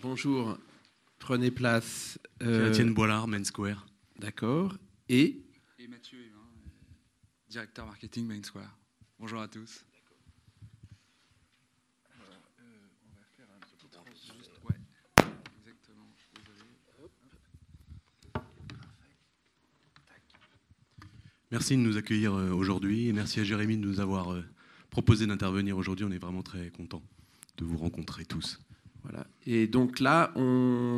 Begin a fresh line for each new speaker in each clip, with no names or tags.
Bonjour, prenez place.
Étienne Boilard, Main Square.
D'accord. Et
Mathieu Humain, directeur marketing Main Square. Bonjour à tous. On va faire un petit juste. Ouais, exactement. Désolé.
Merci de nous accueillir aujourd'hui et merci à Jérémy de nous avoir proposé d'intervenir aujourd'hui. On est vraiment très contents de vous rencontrer tous.
voilà. Et donc là,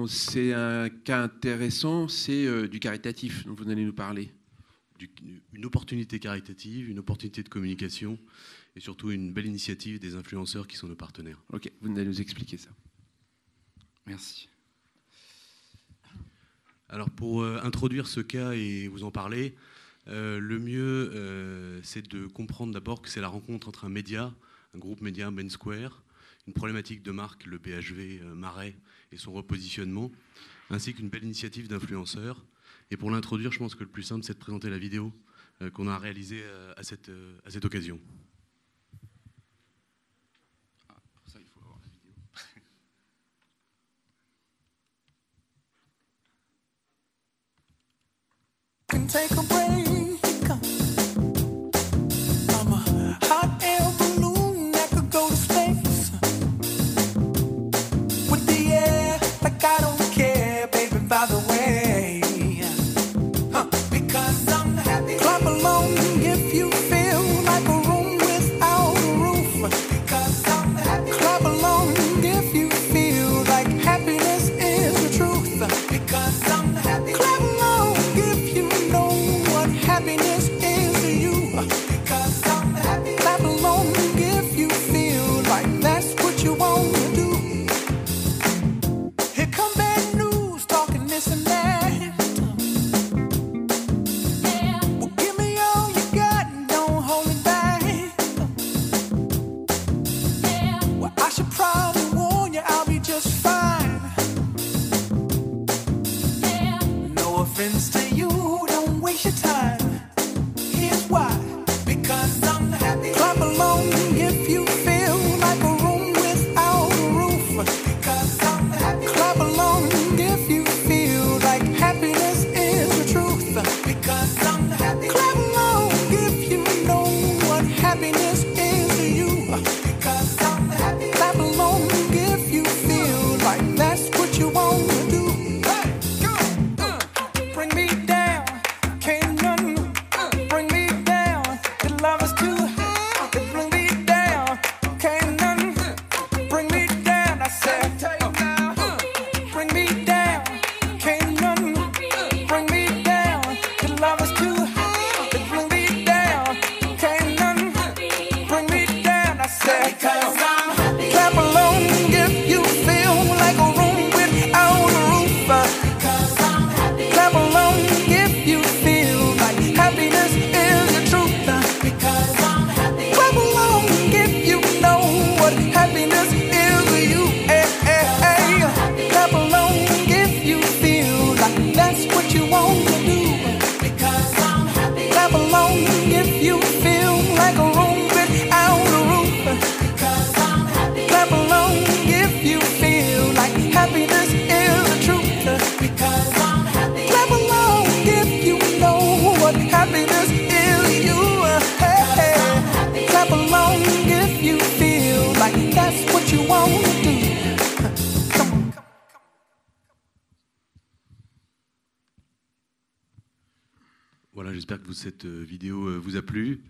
c'est un cas intéressant, c'est du caritatif dont vous allez nous parler.
Une opportunité caritative, une opportunité de communication et surtout une belle initiative des influenceurs qui sont nos partenaires.
Ok, vous allez nous expliquer ça.
Merci.
Alors pour introduire ce cas et vous en parler, le mieux c'est de comprendre d'abord que c'est la rencontre entre un média, un groupe média, Main Square, une problématique de marque, le BHV Marais et son repositionnement, ainsi qu'une belle initiative d'influenceurs. Et pour l'introduire, je pense que le plus simple, c'est de présenter la vidéo qu'on a réalisée à cette occasion.
Ah, pour ça, il faut avoir la vidéo.
Can take a break. I'm a hot air balloon that could go to space with the air like I don't care, baby. By the way, because I'm happy. Clap along if you feel like a room without a roof. Because I'm happy. Clap along if you feel like happiness is the truth. Because I'm happy. Clap along if you know what happiness is to you. Because I'm happy. Clap along if you feel like that's what you want to do. Here come bad news, talking this and that. Well, give me all you got and don't hold it back. Well, I should probably warn you, I'll be just fine. No offense to you, don't waste your time. Here's why. Because I'm happy. Clap along if you feel like a room without a roof. Because I'm happy. Clap along if you feel like happiness is the truth. Because I'm happy. Clap along if you know what happiness is to you. Because I'm happy. Clap along if you feel like that's what you want to do. Hey, go! Bring me down, can't none bring me down. The love is too high. Bring me down, can't none bring me down. I said, bring me down, can't none bring me down. The love is too high. Bring me down, can't none bring me down. I said, because I'm happy. Clap along if you feel like a room without a roof. Because I'm happy. Clap along if you feel like happiness is the truth. Because I'm happy. Clap along if you know what happiness is to you. Hey, hey, hey. Clap along if you feel like that's what you want to do. Because I'm happy. Clap along if you feel like a room without a roof. Because I'm happy. Clap along if you feel like happiness is the truth. Because I'm happy. Clap along if you know what happiness is to you. Hey, hey. Clap along if you feel like that's what you want to do. Come on.
Voilà, j'espère que cette vidéo vous a plu.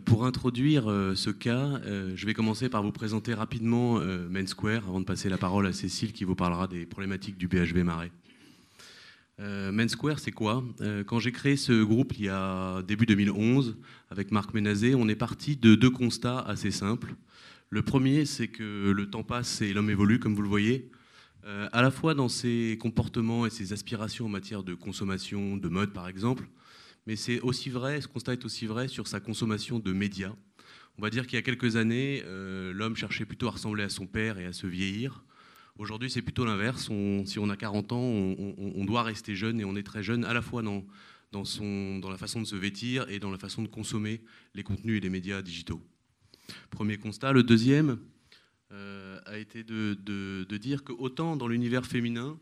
Pour introduire ce cas, je vais commencer par vous présenter rapidement Main Square avant de passer la parole à Cécile qui vous parlera des problématiques du BHV Marais. Main Square, c'est quoi ? Quand j'ai créé ce groupe il y a début 2011 avec Marc Ménazé, on est parti de deux constats assez simples. Le premier, c'est que le temps passe et l'homme évolue, comme vous le voyez, à la fois dans ses comportements et ses aspirations en matière de consommation, de mode par exemple, mais c'est aussi vrai, ce constat est aussi vrai sur sa consommation de médias. On va dire qu'il y a quelques années, l'homme cherchait plutôt à ressembler à son père et à se vieillir. Aujourd'hui, c'est plutôt l'inverse. Si on a 40 ans, on doit rester jeune et on est très jeune à la fois dans la façon de se vêtir et dans la façon de consommer les contenus et les médias digitaux. Premier constat. Le deuxième, a été de dire qu'autant dans l'univers féminin,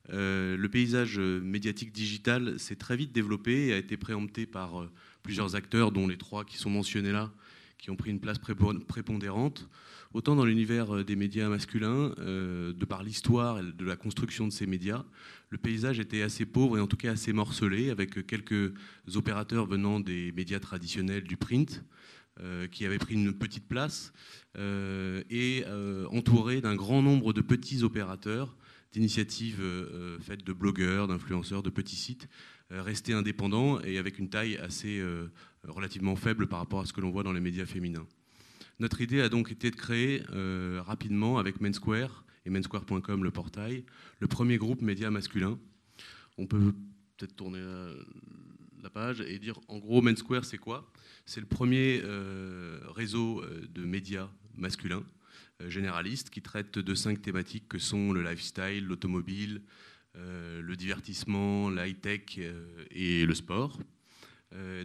le paysage médiatique digital s'est très vite développé et a été préempté par plusieurs acteurs, dont les 3 qui sont mentionnés là, qui ont pris une place prépondérante. Autant dans l'univers des médias masculins, de par l'histoire et de la construction de ces médias, le paysage était assez pauvre et en tout cas assez morcelé, avec quelques opérateurs venant des médias traditionnels du print, qui avaient pris une petite place, et entouré d'un grand nombre de petits opérateurs, d'initiatives faites de blogueurs, d'influenceurs, de petits sites, restés indépendants et avec une taille assez relativement faible par rapport à ce que l'on voit dans les médias féminins. Notre idée a donc été de créer rapidement avec Mensquare et mensquare.com, le portail, le premier groupe média masculin. On peut peut-être tourner la page et dire en gros Mensquare c'est quoi ? C'est le premier réseau de médias masculins généralistes qui traite de 5 thématiques que sont le lifestyle, l'automobile, le divertissement, l'high-tech et le sport.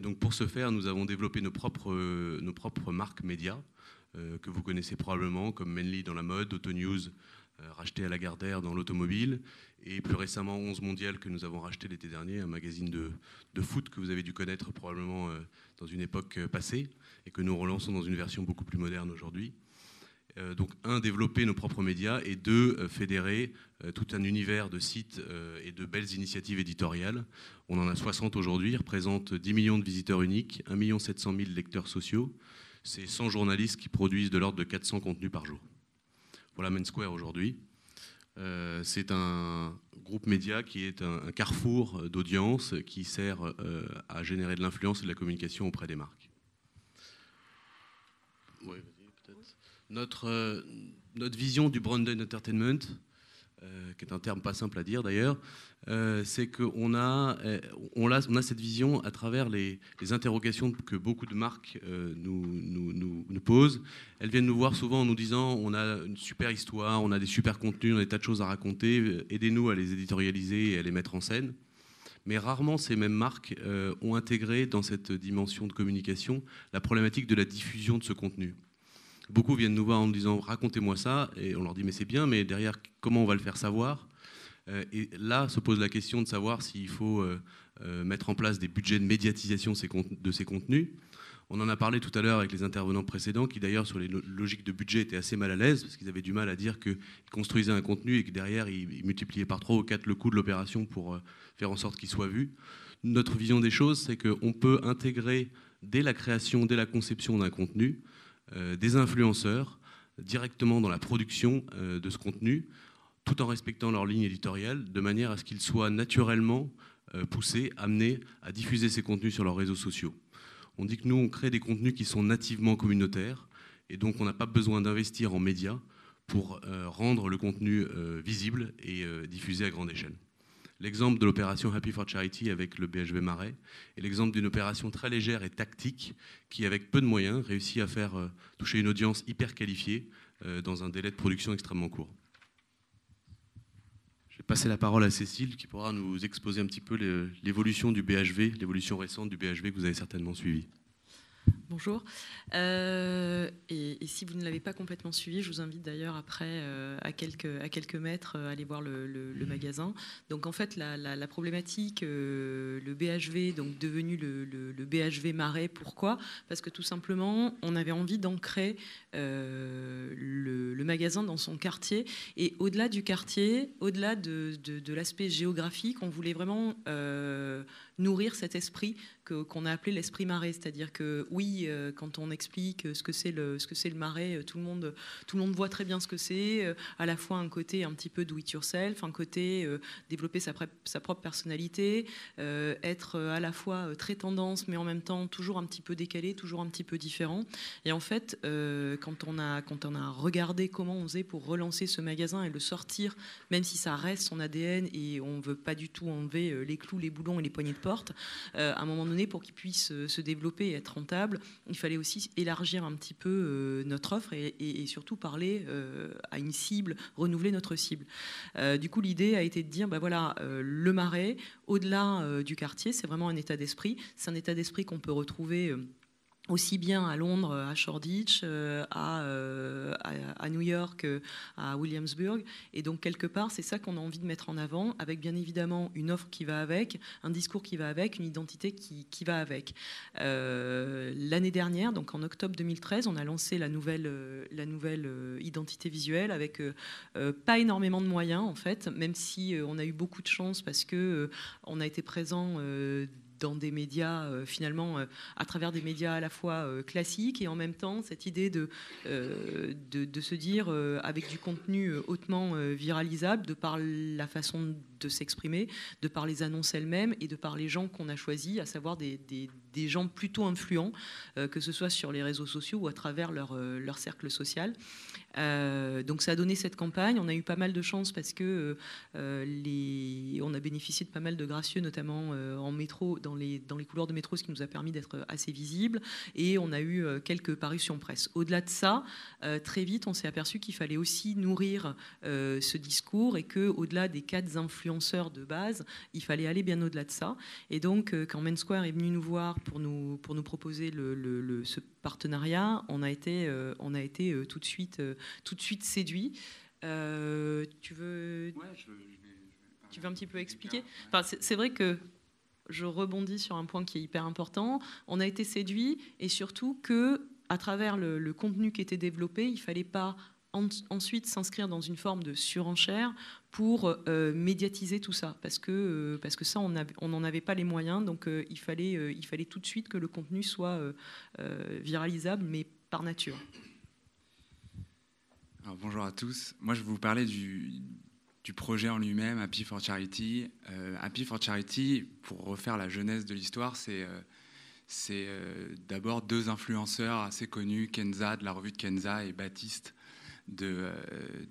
Donc pour ce faire, nous avons développé nos propres marques médias que vous connaissez probablement, comme Manly dans la mode, Autonews racheté à Lagardère dans l'automobile, et plus récemment 11 Mondial que nous avons racheté l'été dernier, un magazine de foot que vous avez dû connaître probablement dans une époque passée et que nous relançons dans une version beaucoup plus moderne aujourd'hui. Donc développer nos propres médias et 2, fédérer tout un univers de sites et de belles initiatives éditoriales. On en a 60 aujourd'hui, ils représentent 10 millions de visiteurs uniques, 1 700 000 lecteurs sociaux. C'est 100 journalistes qui produisent de l'ordre de 400 contenus par jour. Voilà Mensquare aujourd'hui. C'est un groupe média qui est un carrefour d'audience qui sert à générer de l'influence et de la communication auprès des marques. Oui, peut-être. Notre vision du branded entertainment, qui est un terme pas simple à dire d'ailleurs, c'est qu'on a cette vision à travers les interrogations que beaucoup de marques nous posent. Elles viennent nous voir souvent en nous disant on a une super histoire, on a des super contenus, on a des tas de choses à raconter, aidez-nous à les éditorialiser et à les mettre en scène. Mais rarement ces mêmes marques ont intégré dans cette dimension de communication la problématique de la diffusion de ce contenu. Beaucoup viennent nous voir en nous disant racontez-moi ça, et on leur dit mais c'est bien, mais derrière comment on va le faire savoir ? Et là se pose la question de savoir s'il faut mettre en place des budgets de médiatisation de ces contenus. On en a parlé tout à l'heure avec les intervenants précédents qui d'ailleurs sur les logiques de budget étaient assez mal à l'aise parce qu'ils avaient du mal à dire qu'ils construisaient un contenu et que derrière ils multipliaient par 3 ou 4 le coût de l'opération pour faire en sorte qu'il soit vu. Notre vision des choses, c'est qu'on peut intégrer dès la création, dès la conception d'un contenu, des influenceurs directement dans la production de ce contenu, tout en respectant leur ligne éditoriale, de manière à ce qu'ils soient naturellement poussés, amenés à diffuser ces contenus sur leurs réseaux sociaux. On dit que nous, on crée des contenus qui sont nativement communautaires, et donc on n'a pas besoin d'investir en médias pour rendre le contenu visible et diffusé à grande échelle. L'exemple de l'opération Happy for Charity avec le BHV Marais est l'exemple d'une opération très légère et tactique qui, avec peu de moyens, réussit à faire toucher une audience hyper qualifiée dans un délai de production extrêmement court. Je vais passer la parole à Cécile qui pourra nous exposer un petit peu l'évolution du BHV, l'évolution récente du BHV que vous avez certainement suivi.
Bonjour. Et si vous ne l'avez pas complètement suivi, je vous invite d'ailleurs après à quelques mètres à aller voir le magasin. Donc en fait, la problématique, le BHV, donc devenu le BHV Marais, pourquoi ? Parce que tout simplement, on avait envie d'ancrer le magasin dans son quartier. Et au-delà du quartier, au-delà de l'aspect géographique, on voulait vraiment nourrir cet esprit qu'on a appelé l'esprit Marais, c'est-à-dire que oui, quand on explique ce que c'est le Marais, tout le monde voit très bien ce que c'est, à la fois un côté un petit peu do it yourself, un côté développer sa propre personnalité, être à la fois très tendance mais en même temps toujours un petit peu décalé, toujours un petit peu différent. Et en fait, quand on a regardé comment on faisait pour relancer ce magasin et le sortir, même si ça reste son ADN et on veut pas du tout enlever les clous, les boulons et les poignées de porte, à un moment donné, pour qu'il puisse se développer et être rentable, il fallait aussi élargir un petit peu notre offre et surtout parler à une cible, renouveler notre cible. Du coup, l'idée a été de dire, le Marais, au-delà du quartier, c'est vraiment un état d'esprit. C'est un état d'esprit qu'on peut retrouver aussi bien à Londres, à Shoreditch, à New York, à Williamsburg. Et donc, quelque part, c'est ça qu'on a envie de mettre en avant, avec bien évidemment une offre qui va avec, un discours qui va avec, une identité qui va avec. L'année dernière, donc en octobre 2013, on a lancé la nouvelle identité visuelle avec pas énormément de moyens, en fait, même si on a eu beaucoup de chance parce qu'on a été présent dans des médias, finalement, à travers des médias à la fois classiques et en même temps cette idée de se dire avec du contenu hautement viralisable, de par la façon de s'exprimer, de par les annonces elles-mêmes et de par les gens qu'on a choisis, à savoir des gens plutôt influents, que ce soit sur les réseaux sociaux ou à travers leur cercle social. Donc ça a donné cette campagne. On a eu pas mal de chance parce que on a bénéficié de pas mal de gracieux, notamment en métro, dans les couloirs de métro, ce qui nous a permis d'être assez visibles. Et on a eu quelques parutions presse. Au-delà de ça, très vite, on s'est aperçu qu'il fallait aussi nourrir ce discours et qu'au-delà des 4 influenceurs de base, il fallait aller bien au-delà de ça. Et donc, quand Main Square est venu nous voir pour nous proposer ce partenariat, on a été tout de suite séduit. Tu veux un petit peu expliquer ? Enfin, c'est vrai que je rebondis sur un point qui est hyper important. On a été séduit et surtout que, à travers le contenu qui était développé, il fallait pas ensuite s'inscrire dans une forme de surenchère pour médiatiser tout ça, parce que ça, on n'en avait pas les moyens, donc il fallait tout de suite que le contenu soit viralisable, mais par nature.
Alors, bonjour à tous. Moi, je vais vous parler du projet en lui-même, Happy for Charity. Happy for Charity, pour refaire la genèse de l'histoire, c'est d'abord 2 influenceurs assez connus, Kenza de la revue de Kenza et Baptiste de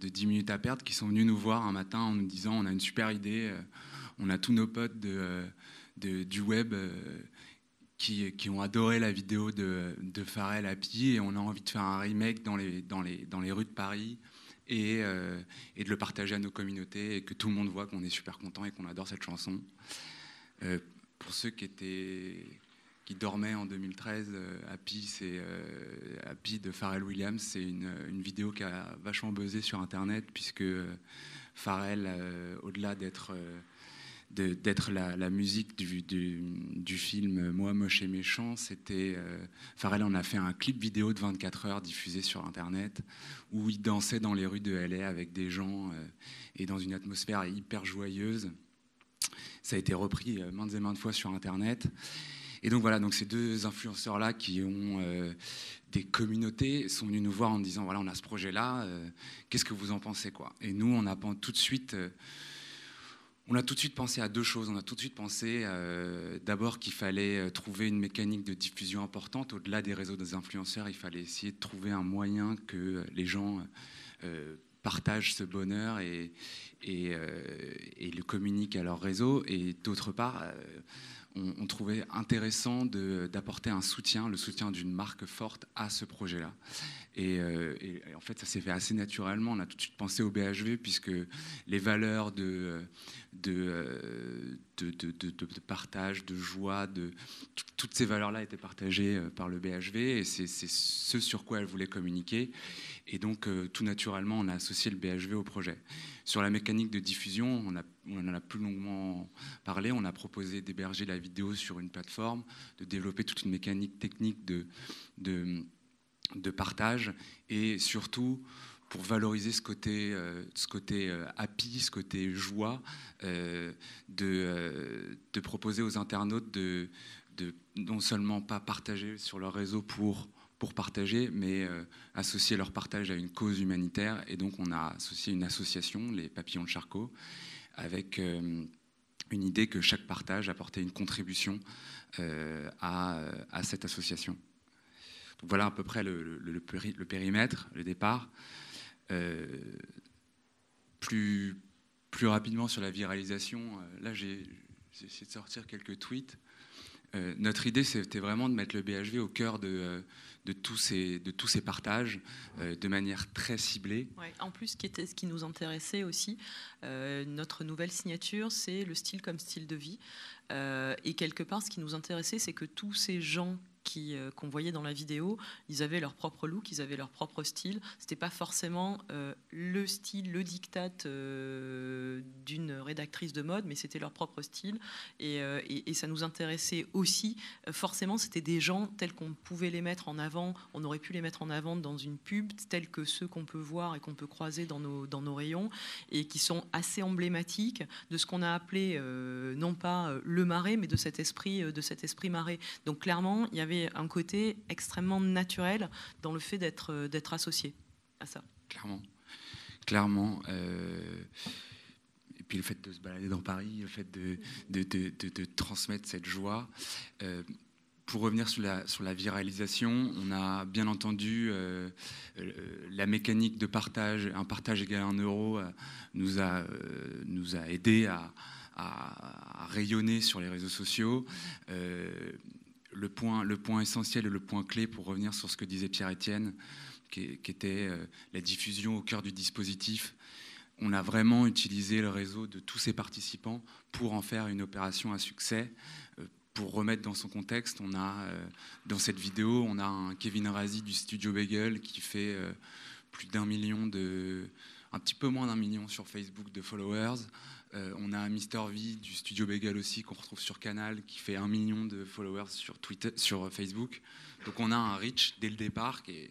10 minutes à perdre, qui sont venus nous voir un matin en nous disant on a une super idée, on a tous nos potes du web qui ont adoré la vidéo de Pharrell Happy et on a envie de faire un remake dans les rues de Paris et de le partager à nos communautés et que tout le monde voit qu'on est super content et qu'on adore cette chanson. Pour ceux qui dormaient en 2013, Happy de Pharrell Williams, c'est une vidéo qui a vachement buzzé sur Internet puisque Pharrell, au-delà d'être la musique du film Moi, moche et méchant, Pharrell en a fait un clip vidéo de 24 heures diffusé sur Internet où il dansait dans les rues de LA avec des gens et dans une atmosphère hyper joyeuse. Ça a été repris maintes et maintes fois sur Internet. Et donc voilà, donc ces 2 influenceurs-là qui ont des communautés sont venus nous voir en disant voilà, on a ce projet-là, qu'est-ce que vous en pensez, quoi ? Et nous, on a tout de suite pensé à 2 choses. On a tout de suite pensé d'abord qu'il fallait trouver une mécanique de diffusion importante. Au-delà des réseaux des influenceurs, il fallait essayer de trouver un moyen que les gens partagent ce bonheur et le communiquent à leur réseau. Et d'autre part, on trouvait intéressant d'apporter un soutien, le soutien d'une marque forte à ce projet-là. Et en fait, ça s'est fait assez naturellement. On a tout de suite pensé au BHV, puisque les valeurs de partage, de joie, toutes ces valeurs-là étaient partagées par le BHV, et c'est ce sur quoi elle voulait communiquer. Et donc, tout naturellement, on a associé le BHV au projet. Sur la mécanique de diffusion, on en a plus longuement parlé. On a proposé d'héberger la vidéo sur une plateforme, de développer toute une mécanique technique de partage, et surtout pour valoriser ce côté happy, ce côté joie, de proposer aux internautes de non seulement pas partager sur leur réseau pour partager, mais associer leur partage à une cause humanitaire. Et donc on a associé une association, les Papillons de Charcot, avec une idée que chaque partage apportait une contribution à cette association. Donc voilà à peu près le périmètre, le départ. Plus rapidement sur la viralisation, là j'ai essayé de sortir quelques tweets. Notre idée, c'était vraiment de mettre le BHV au cœur de tous ces partages, de manière très ciblée.
Ouais, en plus, ce qui nous intéressait aussi, notre nouvelle signature, c'est le style comme style de vie. Et quelque part, ce qui nous intéressait, c'est que tous ces gens qu'on voyait dans la vidéo, ils avaient leur propre look, ils avaient leur propre style. C'était pas forcément le style, le diktat d'une rédactrice de mode, mais c'était leur propre style. Et ça nous intéressait aussi. Forcément, c'était des gens tels qu'on pouvait les mettre en avant. On aurait pu les mettre en avant dans une pub, tels que ceux qu'on peut voir et qu'on peut croiser dans nos rayons, et qui sont assez emblématiques de ce qu'on a appelé non pas le marais, mais de cet esprit marais. Donc clairement, il y avait un côté extrêmement naturel dans le fait d'être associé à ça.
Clairement. Et puis le fait de se balader dans Paris, le fait de transmettre cette joie. Pour revenir sur la viralisation, on a bien entendu la mécanique de partage, un partage égal à 1 euro, nous a aidé à rayonner sur les réseaux sociaux. Le point essentiel et le point clé, pour revenir sur ce que disait Pierre-Étienne, qui était la diffusion au cœur du dispositif. On a vraiment utilisé le réseau de tous ces participants pour en faire une opération à succès. Pour remettre dans son contexte, on a dans cette vidéo, on a un Kevin Razi du Studio Bagel qui fait plus d'1 million un petit peu moins d'1 million sur Facebook de followers. On a un Mr V du Studio Bagel aussi qu'on retrouve sur Canal qui fait 1 million de followers sur Facebook. Donc on a un reach dès le départ qui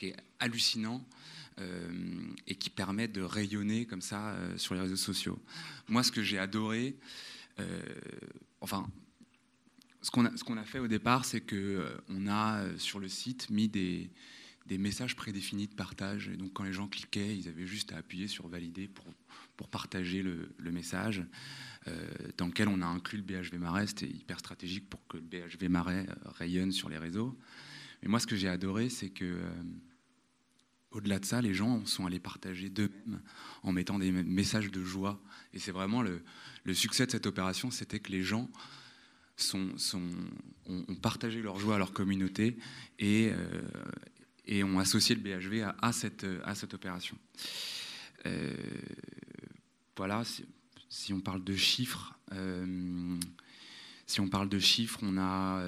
est hallucinant et qui permet de rayonner comme ça sur les réseaux sociaux. Moi, ce que j'ai adoré, ce qu'on a fait au départ, c'est qu'on a sur le site mis des messages prédéfinis de partage. Et donc quand les gens cliquaient, ils avaient juste à appuyer sur valider pour partager le message, dans lequel on a inclus le BHV Marais. C'était hyper stratégique pour que le BHV Marais rayonne sur les réseaux. Mais moi, ce que j'ai adoré, c'est que au-delà de ça, les gens sont allés partager d'eux-mêmes en mettant des messages de joie. Et c'est vraiment le succès de cette opération, c'était que les gens ont partagé leur joie à leur communauté et ont associé le BHV à cette opération. Voilà, si on parle de chiffres, on a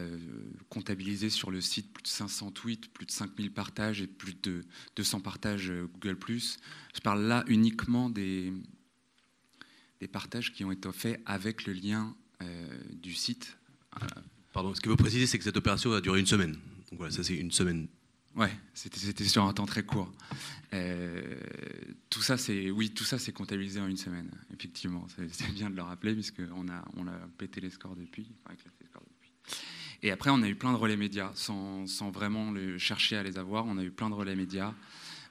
comptabilisé sur le site plus de 500 tweets, plus de 5000 partages et plus de 200 partages Google+. Je parle là uniquement des partages qui ont été faits avec le lien du site.
Pardon, ce qu'il faut préciser, c'est que cette opération a duré 1 semaine. Donc voilà, ça c'est 1 semaine.
Ouais, c'était sur un temps très court. Tout ça, c'est comptabilisé en 1 semaine, effectivement. C'est bien de le rappeler, puisqu'on a pété les scores depuis. Et après, on a eu plein de relais médias, sans vraiment chercher à les avoir. On a eu plein de relais médias,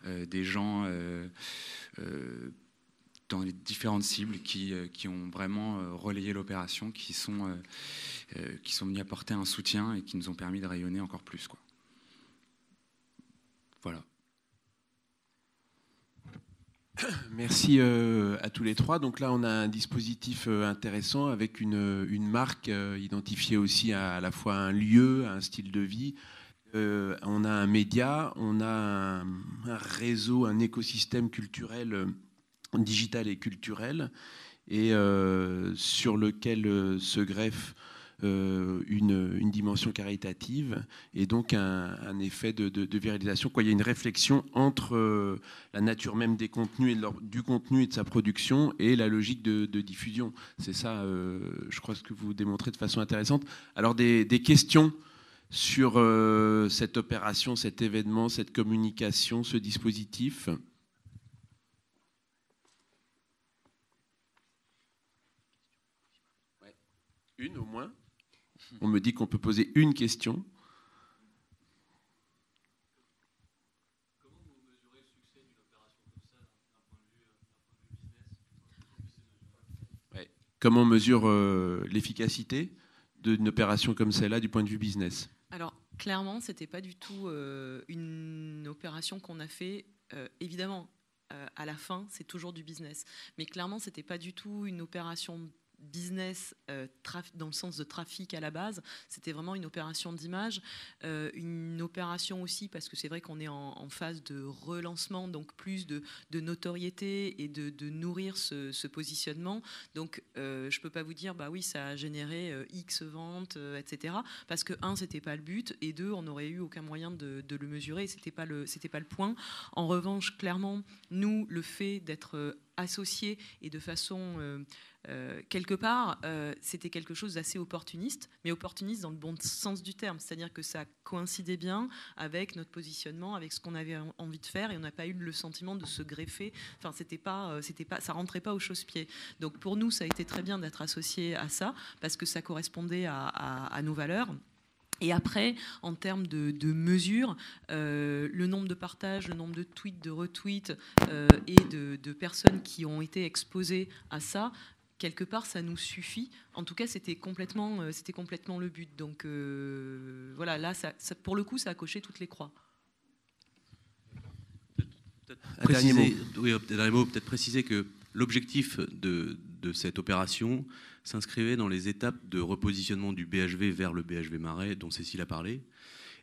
des gens dans les différentes cibles qui ont vraiment relayé l'opération, qui sont venus apporter un soutien et qui nous ont permis de rayonner encore plus, quoi. Voilà.
Merci à tous les trois. Donc là, on a un dispositif intéressant avec une marque identifiée aussi à la fois un lieu, un style de vie. On a un média, on a un réseau, un écosystème culturel, digital et culturel, et sur lequel se greffe une dimension caritative et donc un effet de viralisation. Il y a une réflexion entre la nature même des contenus et du contenu et de sa production et la logique de diffusion. C'est ça, je crois, ce que vous démontrez de façon intéressante. Alors des questions sur cette opération, cet événement, cette communication, ce dispositif? Une au moins. On me dit qu'on peut poser une question.
Comment vous mesurez le succès d'une opération comme ça d'un point de vue business?
Comment on mesure l'efficacité d'une opération comme celle-là du point de vue business?
Alors, clairement, ce n'était pas du tout une opération qu'on a fait. Évidemment, à la fin, c'est toujours du business. Mais clairement, ce n'était pas du tout une opération business dans le sens de trafic à la base. C'était vraiment une opération d'image, une opération aussi parce que c'est vrai qu'on est en phase de relancement, donc plus de notoriété et de nourrir ce positionnement. Donc je peux pas vous dire bah oui ça a généré X ventes, etc. Parce que c'était pas le but, et deux, on n'aurait eu aucun moyen de le mesurer, c'était pas le point. En revanche, clairement, nous, le fait d'être associés et de façon quelque part, c'était quelque chose d'assez opportuniste, mais opportuniste dans le bon sens du terme, c'est-à-dire que ça coïncidait bien avec notre positionnement, avec ce qu'on avait envie de faire, et on n'a pas eu le sentiment de se greffer. Enfin, ça rentrait pas au chausse-pied. Donc pour nous, ça a été très bien d'être associé à ça, parce que ça correspondait à nos valeurs. Et après, en termes de mesures, le nombre de partages, le nombre de tweets, de retweets et de personnes qui ont été exposées à ça, quelque part, ça nous suffit. En tout cas, c'était complètement le but. Donc voilà, là, pour le coup, ça a coché toutes les croix.
Dernier mot, peut-être préciser que l'objectif de cette opération s'inscrivait dans les étapes de repositionnement du BHV vers le BHV Marais, dont Cécile a parlé.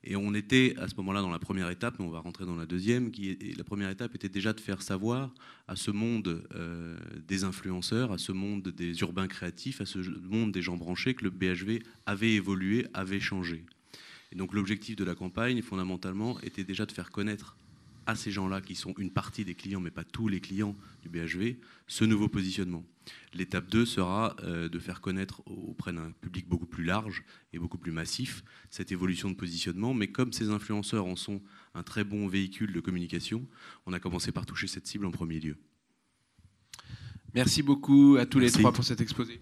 Et on était à ce moment-là dans la première étape, mais on va rentrer dans la deuxième. La première étape était déjà de faire savoir à ce monde des influenceurs, à ce monde des urbains créatifs, à ce monde des gens branchés, que le BHV avait évolué, avait changé. Et donc l'objectif de la campagne, fondamentalement, était déjà de faire connaître à ces gens-là, qui sont une partie des clients, mais pas tous les clients du BHV, ce nouveau positionnement. L'étape 2 sera de faire connaître auprès d'un public beaucoup plus large et beaucoup plus massif cette évolution de positionnement, mais comme ces influenceurs en sont un très bon véhicule de communication, on a commencé par toucher cette cible en premier lieu.
Merci beaucoup à tous les trois pour cet exposé.